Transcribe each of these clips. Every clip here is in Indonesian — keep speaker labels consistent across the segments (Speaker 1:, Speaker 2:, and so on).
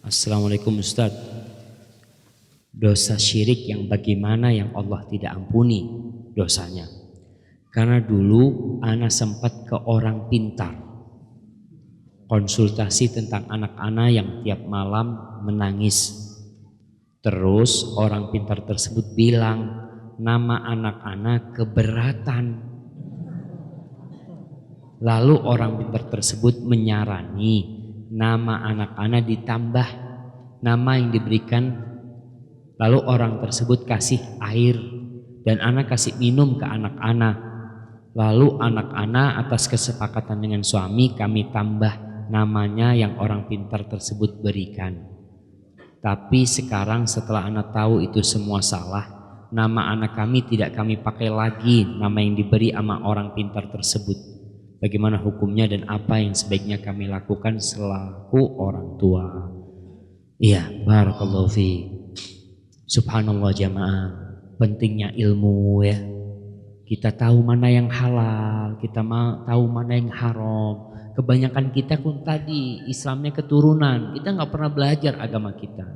Speaker 1: Assalamualaikum Ustaz. Dosa syirik yang bagaimana yang Allah tidak ampuni dosanya? Karena dulu ana sempat ke orang pintar konsultasi tentang anak-anak yang tiap malam menangis. Terus orang pintar tersebut bilang nama anak-anak keberatan. Lalu orang pintar tersebut menyarani nama anak-anak ditambah nama yang diberikan. Lalu orang tersebut kasih air dan anak kasih minum ke anak-anak. Lalu anak-anak atas kesepakatan dengan suami kami tambah namanya yang orang pintar tersebut berikan. Tapi sekarang setelah anak tahu itu semua salah, nama anak kami tidak kami pakai lagi nama yang diberi sama orang pintar tersebut. Bagaimana hukumnya dan apa yang sebaiknya kami lakukan selaku orang tua? Iya, barakallahu fi. Subhanallah jamaah, pentingnya ilmu ya. Kita tahu mana yang halal, kita tahu mana yang haram. Kebanyakan kita pun tadi Islamnya keturunan, kita nggak pernah belajar agama kita.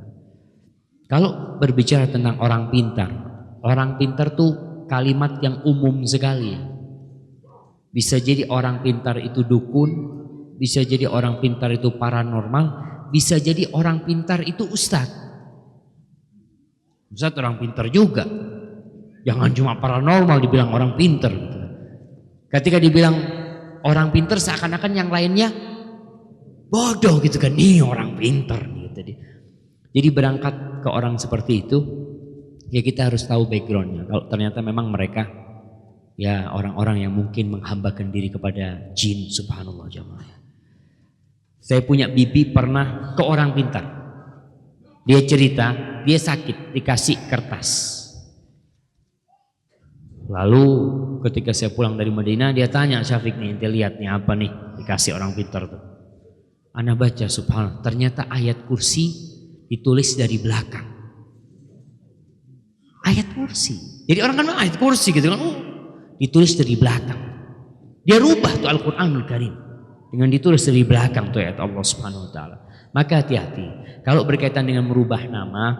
Speaker 1: Kalau berbicara tentang orang pintar tuh kalimat yang umum sekali. Bisa jadi orang pintar itu dukun, bisa jadi orang pintar itu paranormal, bisa jadi orang pintar itu ustadz. Ustadz orang pintar juga. Jangan cuma paranormal dibilang orang pintar. Ketika dibilang orang pintar seakan-akan yang lainnya bodoh gitu kan. Nih orang pintar gitu. Jadi berangkat ke orang seperti itu, ya kita harus tahu backgroundnya. Kalau ternyata memang mereka ya orang-orang yang mungkin menghambakan diri kepada jin, subhanallah jamaah. Saya punya bibi pernah ke orang pintar. Dia cerita, dia sakit, dikasih kertas. Lalu ketika saya pulang dari Madinah, dia tanya, Syafiq nih, ente lihat nih apa nih dikasih orang pintar tuh. Ana baca subhanallah, ternyata ayat kursi ditulis dari belakang. Ayat kursi. Jadi orang kan ayat kursi gitu kan. Ditulis dari belakang. Dia rubah tuh Al-Quranul Karim dengan ditulis dari belakang tuh ayat Allah Subhanahu Wa Taala. Maka hati-hati kalau berkaitan dengan merubah nama.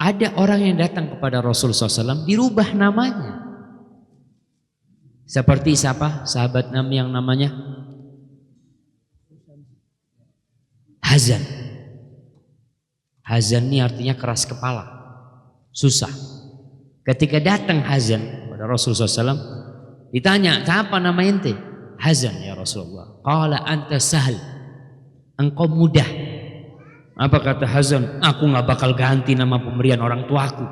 Speaker 1: Ada orang yang datang kepada Rasulullah SAW dirubah namanya. Seperti siapa? Sahabat Nabi yang namanya Hazan. Hazan ini artinya keras kepala, susah. Ketika datang Hazan Rasulullah SAW ditanya, siapa nama ente? Hazan ya Rasulullah. Qala anta sahal, engkau mudah. Apa kata Hazan? Aku gak bakal ganti nama pemberian orang tuaku.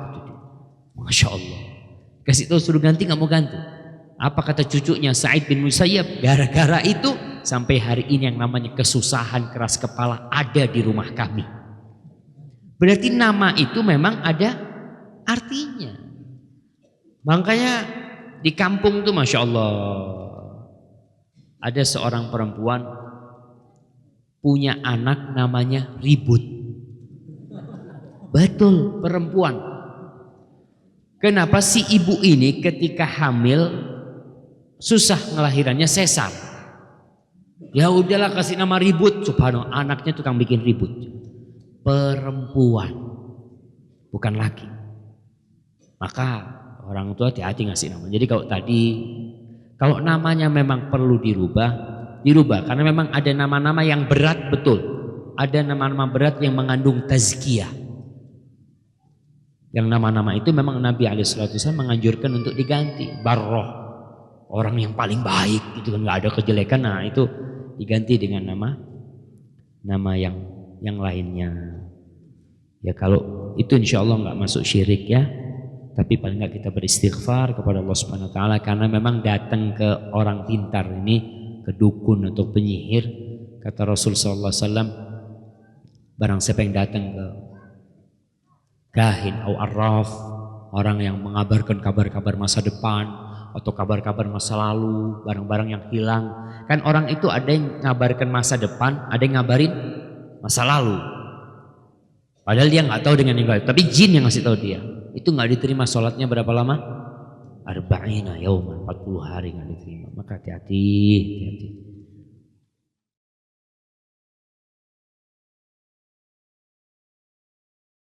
Speaker 1: Masya Allah. Kasih tahu suruh ganti gak mau ganti. Apa kata cucunya Sa'id bin Musayyab? Gara-gara itu sampai hari ini yang namanya kesusahan keras kepala ada di rumah kami. Berarti nama itu memang ada artinya. Makanya di kampung tuh Masya Allah ada seorang perempuan punya anak namanya Ribut. Betul, perempuan. Kenapa si ibu ini ketika hamil susah ngelahirannya, sesar. Ya udahlah kasih nama Ribut. Subhanallah, anaknya tukang bikin ribut. Perempuan, bukan laki. Maka orang tua hati-hati ngasih nama. Jadi kalau namanya memang perlu dirubah karena memang ada nama-nama yang berat betul. Ada nama-nama berat yang mengandung tazkiyah. Yang nama-nama itu memang Nabi SAW menganjurkan untuk diganti. Barroh, orang yang paling baik gitu kan, nggak ada kejelekan. Nah itu diganti dengan nama yang lainnya. Ya kalau itu insya Allah nggak masuk syirik ya. Tapi paling nggak kita beristighfar kepada Allah Subhanahu Wa Taala karena memang datang ke orang pintar ini, ke dukun atau penyihir, kata Rasul Sallallahu Alaihi Wasallam, barang siapa yang datang ke kahin atau arraf, orang yang mengabarkan kabar-kabar masa depan atau kabar-kabar masa lalu, barang-barang yang hilang, kan orang itu ada yang ngabarkan masa depan, ada yang ngabarin masa lalu. Padahal dia nggak tahu dengan yang lain, tapi jin yang ngasih tahu dia. Itu nggak diterima sholatnya berapa lama? Arba'ina yauman, 40 hari nggak diterima. Maka hati-hati.